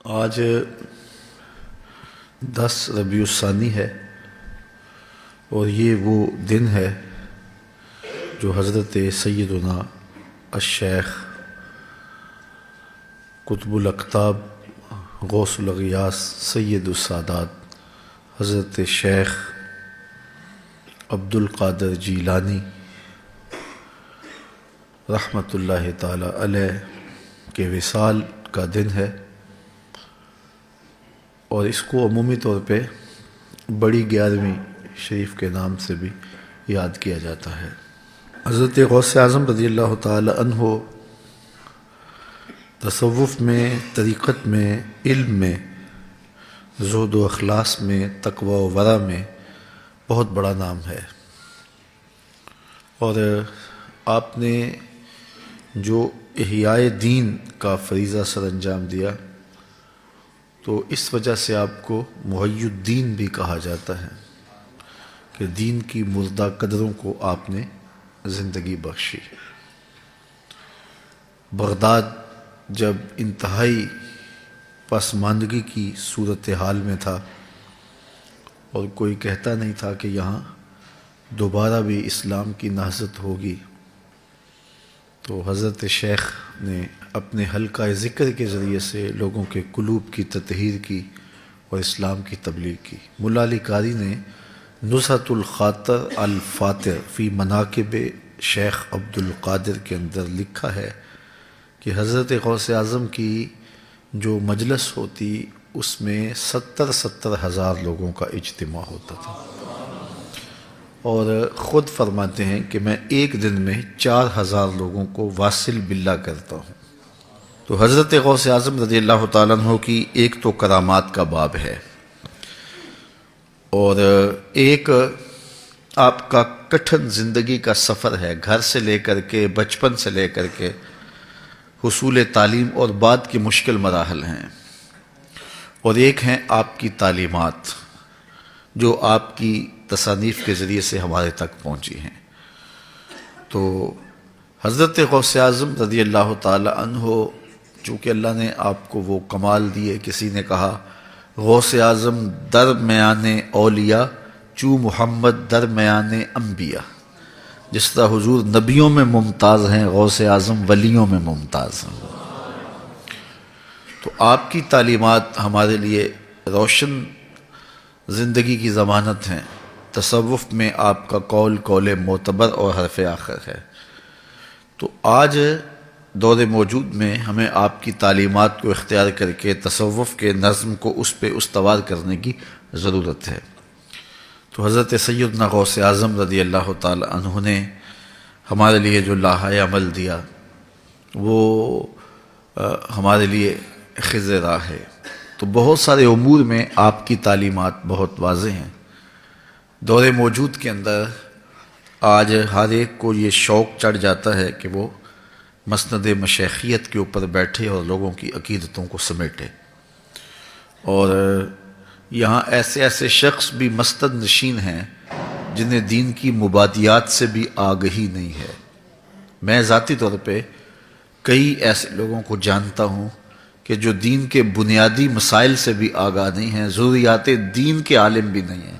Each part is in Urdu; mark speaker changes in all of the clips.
Speaker 1: آج 10 ربیع الثانی ہے اور یہ وہ دن ہے جو حضرت سیدنا الشیخ قطب الاقطاب غوث الاغیاث سید السادات حضرت شیخ عبد القادر جیلانی رحمۃ اللہ تعالی علیہ کے وصال کا دن ہے، اور اس کو عمومی طور پہ بڑی 11ویں شریف کے نام سے بھی یاد کیا جاتا ہے۔ حضرت غوث اعظم رضی اللہ تعالی عنہ تصوف میں، طریقت میں، علم میں، زہد و اخلاص میں، تقوی و ورع میں بہت بڑا نام ہے، اور آپ نے جو احیاء دین کا فریضہ سر انجام دیا تو اس وجہ سے آپ کو محی الدین بھی کہا جاتا ہے کہ دین کی مردہ قدروں کو آپ نے زندگی بخشی۔ بغداد جب انتہائی پسماندگی کی صورتحال میں تھا اور کوئی کہتا نہیں تھا کہ یہاں دوبارہ بھی اسلام کی نہضت ہوگی، تو حضرت شیخ نے اپنے حلقہ ذکر کے ذریعے سے لوگوں کے قلوب کی تطہیر کی اور اسلام کی تبلیغ کی۔ ملا علی قاری نے نزہۃ الخاطر الفاتر فی مناقب شیخ عبد القادر کے اندر لکھا ہے کہ حضرت غوث اعظم کی جو مجلس ہوتی اس میں 70 ہزار لوگوں کا اجتماع ہوتا تھا، اور خود فرماتے ہیں کہ میں ایک دن میں 4000 لوگوں کو واصل باللہ کرتا ہوں۔ تو حضرت غوث اعظم رضی اللہ تعالیٰ عنہ کی ایک تو کرامات کا باب ہے، اور ایک آپ کا کٹھن زندگی کا سفر ہے، گھر سے لے کر کے، بچپن سے لے کر کے حصول تعلیم اور بعد کے مشکل مراحل ہیں، اور ایک ہیں آپ کی تعلیمات جو آپ کی تصانیف کے ذریعے سے ہمارے تک پہنچی ہیں۔ تو حضرت غوث اعظم رضی اللہ تعالی عنہ، چونکہ اللہ نے آپ کو وہ کمال دیے، کسی نے کہا غوث اعظم درمیان اولیاء چو محمد درمیان انبیاء، جس طرح حضور نبیوں میں ممتاز ہیں، غوث اعظم ولیوں میں ممتاز ہیں۔ تو آپ کی تعلیمات ہمارے لیے روشن زندگی کی ضمانت ہیں۔ تصوف میں آپ کا قول معتبر اور حرف آخر ہے۔ تو آج دور موجود میں ہمیں آپ کی تعلیمات کو اختیار کر کے تصوف کے نظم کو اس پہ استوار کرنے کی ضرورت ہے۔ تو حضرت سیدنا غوث اعظم رضی اللہ تعالی عنہ نے ہمارے لیے جو لاحہ عمل دیا وہ ہمارے لیے خضر راہ ہے۔ تو بہت سارے امور میں آپ کی تعلیمات بہت واضح ہیں۔ دور موجود کے اندر آج ہر ایک کو یہ شوق چڑھ جاتا ہے کہ وہ مسند مشیخیت کے اوپر بیٹھے اور لوگوں کی عقیدتوں کو سمیٹے، اور یہاں ایسے ایسے شخص بھی مسند نشین ہیں جنہیں دین کی مبادیات سے بھی آگہی نہیں ہے۔ میں ذاتی طور پہ کئی ایسے لوگوں کو جانتا ہوں کہ جو دین کے بنیادی مسائل سے بھی آگاہ نہیں ہیں، ضروریات دین کے عالم بھی نہیں ہیں،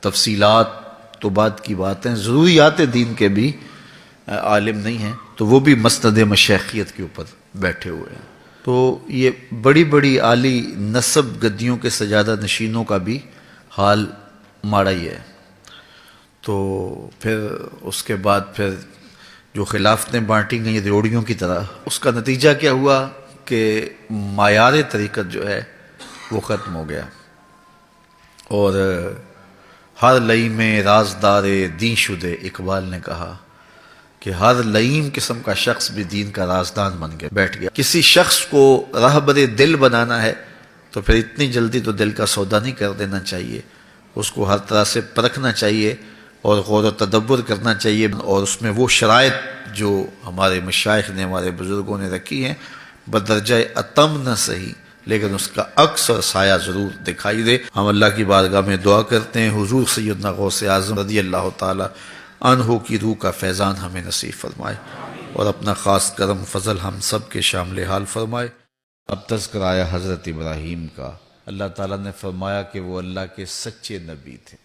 Speaker 1: تفصیلات تو بعد کی بات ہیں، ضروریات دین کے بھی عالم نہیں ہیں، تو وہ بھی مسند مشیخیت کے اوپر بیٹھے ہوئے ہیں۔ تو یہ بڑی بڑی عالی نسب گدیوں کے سجادہ نشینوں کا بھی حال ماڑا ہی ہے۔ تو پھر اس کے بعد پھر جو خلافتیں بانٹی گئیں ریوڑیوں کی طرح، اس کا نتیجہ کیا ہوا کہ معیار طریقت جو ہے وہ ختم ہو گیا، اور ہر لئیم رازدار دین شدے، اقبال نے کہا کہ ہر لئیم قسم کا شخص بھی دین کا رازدان بن کے بیٹھ گیا۔ کسی شخص کو رہبر دل بنانا ہے تو پھر اتنی جلدی تو دل کا سودا نہیں کر دینا چاہیے، اس کو ہر طرح سے پرکھنا چاہیے اور غور و تدبر کرنا چاہیے، اور اس میں وہ شرائط جو ہمارے مشائخ نے، ہمارے بزرگوں نے رکھی ہیں، بدرجہ اتم نہ صحیح لیکن اس کا عکس اور سایہ ضرور دکھائی دے۔ ہم اللہ کی بارگاہ میں دعا کرتے ہیں حضور سیدنا غوث اعظم رضی اللہ تعالی عنہ کی روح کا فیضان ہمیں نصیب فرمائے، اور اپنا خاص کرم فضل ہم سب کے شامل حال فرمائے۔ اب تذکرہ آیا حضرت ابراہیم کا۔ اللہ تعالیٰ نے فرمایا کہ وہ اللہ کے سچے نبی تھے۔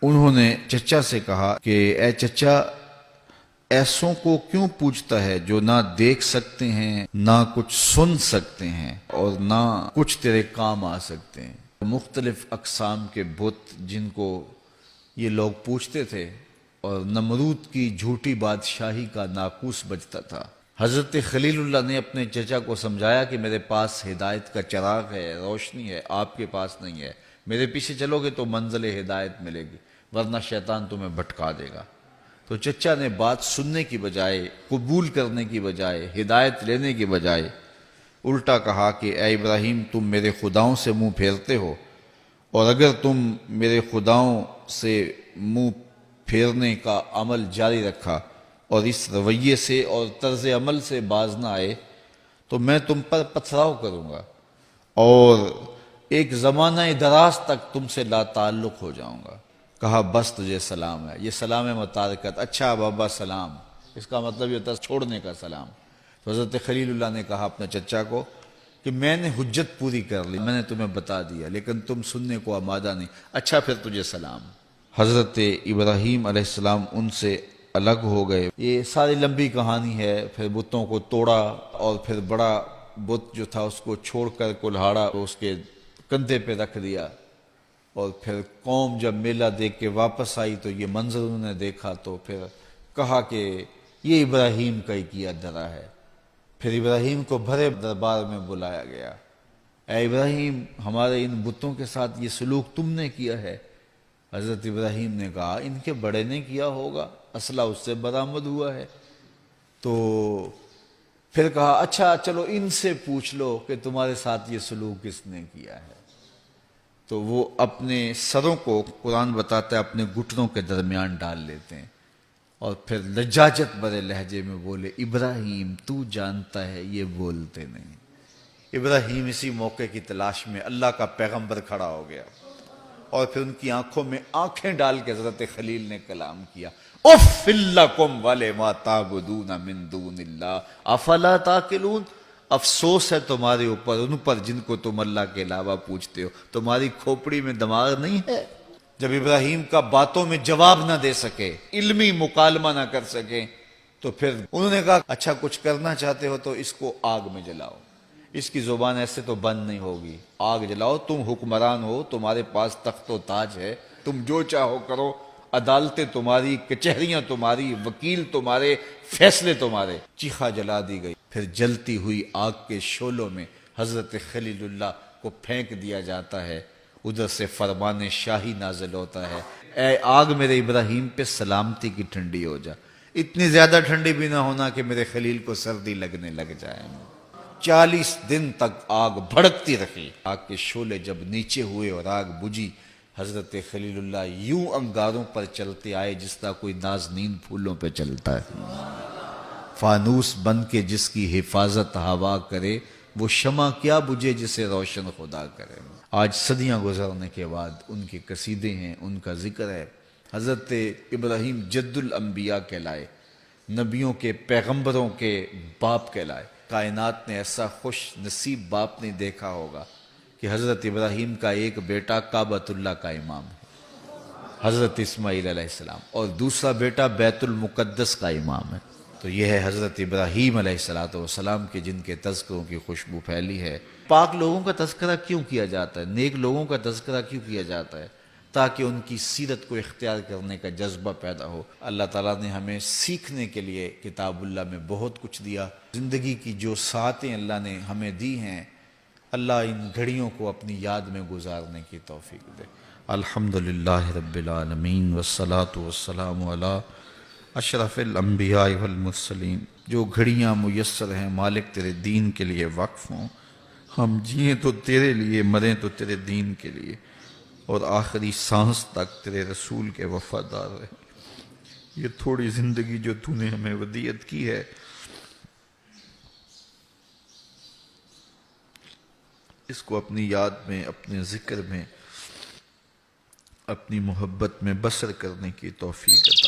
Speaker 1: انہوں نے چچا سے کہا کہ اے چچا، ایسوں کو کیوں پوچھتا ہے جو نہ دیکھ سکتے ہیں، نہ کچھ سن سکتے ہیں، اور نہ کچھ تیرے کام آ سکتے ہیں۔ مختلف اقسام کے بت جن کو یہ لوگ پوچھتے تھے، اور نمرود کی جھوٹی بادشاہی کا ناقوس بجتا تھا۔ حضرت خلیل اللہ نے اپنے چچا کو سمجھایا کہ میرے پاس ہدایت کا چراغ ہے، روشنی ہے، آپ کے پاس نہیں ہے، میرے پیچھے چلو گے تو منزل ہدایت ملے گی، ورنہ شیطان تمہیں بھٹکا دے گا۔ تو چچا نے بات سننے کی بجائے، قبول کرنے کی بجائے، ہدایت لینے کی بجائے الٹا کہا کہ اے ابراہیم، تم میرے خداؤں سے منہ پھیرتے ہو، اور اگر تم میرے خداؤں سے منہ پھیرنے کا عمل جاری رکھا اور اس رویے سے اور طرز عمل سے باز نہ آئے تو میں تم پر پتھراؤ کروں گا اور ایک زمانہ دراز تک تم سے لا تعلق ہو جاؤں گا۔ کہا بس تجھے سلام ہے، یہ سلام متارکت، اچھا بابا سلام، اس کا مطلب یہ ہوتا ہے چھوڑنے کا سلام۔ تو حضرت خلیل اللہ نے کہا اپنے چچا کو کہ میں نے حجت پوری کر لی، میں نے تمہیں بتا دیا، لیکن تم سننے کو آمادہ نہیں، اچھا پھر تجھے سلام۔ حضرت ابراہیم علیہ السلام ان سے الگ ہو گئے۔ یہ ساری لمبی کہانی ہے۔ پھر بتوں کو توڑا اور پھر بڑا بت جو تھا اس کو چھوڑ کر کلہاڑا اس کے کندھے پہ رکھ دیا، اور پھر قوم جب میلہ دیکھ کے واپس آئی تو یہ منظر انہوں نے دیکھا، تو پھر کہا کہ یہ ابراہیم کا ہی کیا دھرا ہے۔ پھر ابراہیم کو بھرے دربار میں بلایا گیا۔ اے ابراہیم، ہمارے ان بتوں کے ساتھ یہ سلوک تم نے کیا ہے؟ حضرت ابراہیم نے کہا ان کے بڑے نے کیا ہوگا، اسلحہ اس سے برآمد ہوا ہے۔ تو پھر کہا اچھا چلو ان سے پوچھ لو کہ تمہارے ساتھ یہ سلوک کس نے کیا ہے۔ تو وہ اپنے سروں کو، قرآن بتاتا ہے، اپنے گھٹنوں کے درمیان ڈال لیتے ہیں، اور پھر لجاجت بھرے لہجے میں بولے ابراہیم تو جانتا ہے یہ بولتے نہیں۔ ابراہیم اسی موقع کی تلاش میں اللہ کا پیغمبر کھڑا ہو گیا، اور پھر ان کی آنکھوں میں آنکھیں ڈال کے حضرت خلیل نے کلام کیا، اف لکم ولما تعبدون من دون اللہ افلا تعقلون۔ افسوس ہے تمہارے اوپر، ان پر جن کو تم اللہ کے علاوہ پوچھتے ہو، تمہاری کھوپڑی میں دماغ نہیں ہے؟ جب ابراہیم کا باتوں میں جواب نہ دے سکے، علمی مکالمہ نہ کر سکے، تو پھر انہوں نے کہا اچھا کچھ کرنا چاہتے ہو تو اس کو آگ میں جلاؤ، اس کی زبان ایسے تو بند نہیں ہوگی، آگ جلاؤ، تم حکمران ہو، تمہارے پاس تخت و تاج ہے، تم جو چاہو کرو، عدالتیں تمہاری، کچہریاں تمہاری، وکیل تمہارے، فیصلے تمہارے۔ چیخا جلا دی گئی۔ پھر جلتی ہوئی آگ کے شعلوں میں حضرت خلیل اللہ کو پھینک دیا جاتا ہے، ادھر سے فرمان شاہی نازل ہوتا ہے، اے آگ میرے ابراہیم پہ سلامتی کی ٹھنڈی ہو جا، اتنی زیادہ ٹھنڈی بھی نہ ہونا کہ میرے خلیل کو سردی لگنے لگ جائے۔ 40 دن تک آگ بھڑکتی رہی۔ آگ کے شعلے جب نیچے ہوئے اور آگ بجھی، حضرت خلیل اللہ یوں انگاروں پر چلتے آئے جس طرح کوئی نازنین پھولوں پہ چلتا ہے، فانوس بن کے جس کی حفاظت ہوا کرے، وہ شمع کیا بجھے جسے روشن خدا کرے۔ آج صدیاں گزرنے کے بعد ان کے قصیدے ہیں، ان کا ذکر ہے۔ حضرت ابراہیم جد الانبیاء کہلائے، نبیوں کے، پیغمبروں کے باپ کہلائے۔ کائنات نے ایسا خوش نصیب باپ نہیں دیکھا ہوگا کہ حضرت ابراہیم کا ایک بیٹا کعبۃ اللہ کا امام ہے، حضرت اسماعیل علیہ السلام، اور دوسرا بیٹا بیت المقدس کا امام ہے۔ تو یہ ہے حضرت ابراہیم علیہ السلام کے جن کے تذکروں کی خوشبو پھیلی ہے۔ پاک لوگوں کا تذکرہ کیوں کیا جاتا ہے، نیک لوگوں کا تذکرہ کیوں کیا جاتا ہے؟ تاکہ ان کی سیرت کو اختیار کرنے کا جذبہ پیدا ہو۔ اللہ تعالیٰ نے ہمیں سیکھنے کے لیے کتاب اللہ میں بہت کچھ دیا۔ زندگی کی جو ساعتیں اللہ نے ہمیں دی ہیں، اللہ ان گھڑیوں کو اپنی یاد میں گزارنے کی توفیق دے۔ الحمدللہ رب العالمین والصلاة والسلام علی اشرف الانبیاء والمرسلین۔ جو گھڑیاں میسر ہیں مالک تیرے دین کے لیے وقف ہوں، ہم جئیں تو تیرے لیے، مریں تو تیرے دین کے لیے، اور آخری سانس تک تیرے رسول کے وفادار رہیں۔ یہ تھوڑی زندگی جو تو نے ہمیں ودیعت کی ہے، اس کو اپنی یاد میں، اپنے ذکر میں، اپنی محبت میں بسر کرنے کی توفیق عطا